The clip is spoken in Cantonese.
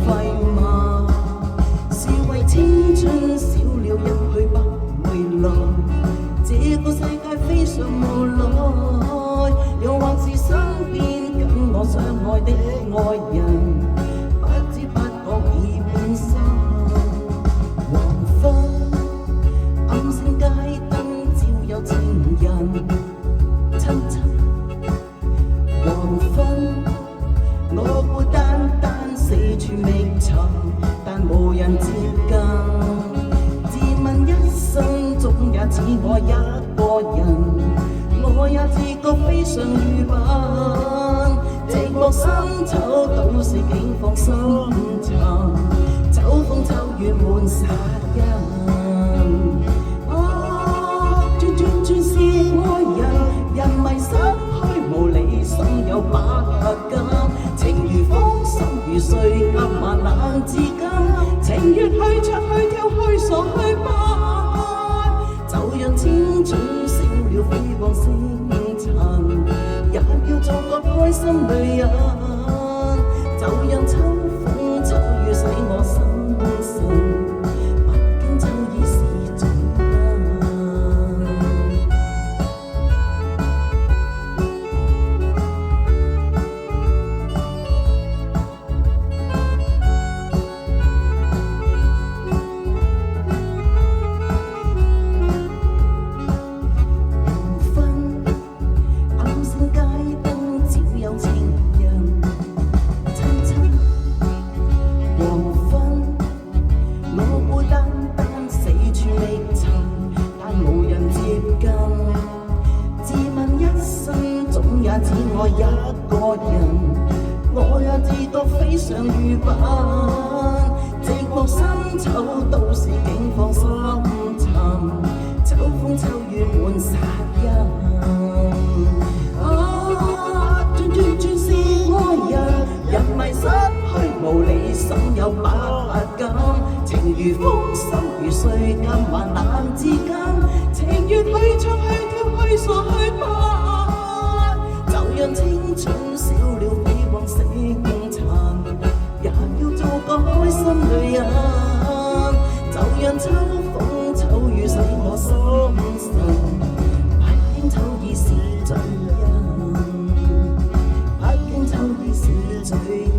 費嗎？是為青春少了一去不回來，這個世界非常無奈，又或是身邊跟我相愛的愛人，不知不覺已變心。黃昏暗星街燈照有情人親親，黃昏我孤單單四處覓尋，但無人接近。自問一生總也只愛一個人，我也自覺非常愚笨。寂寞深秋都是境況深沉，秋風秋雨滿殺人。轉轉轉是愛人，人迷失虛無理想有把握。情如風，心如水，今晚冷至今。情願去出去跳去傻去吧，就讓青春少了飛黃星塵，也要做個開心女人。就讓秋風秋雨洗我心神，畢竟秋已是最只愛一個人，我也自覺非常愚笨。寂寞深秋都是境況深沉，秋風秋雨滿殺人。轉轉轉是愛人，人迷失虛無理想有把握。情如風，心如水，今晚冷至今。情願去唱去跳去傻去吧，讓青春少了飛黃星塵，也要做個開心女人。就讓秋風秋雨洗我心神，畢竟秋已是罪人，畢竟秋已是罪人。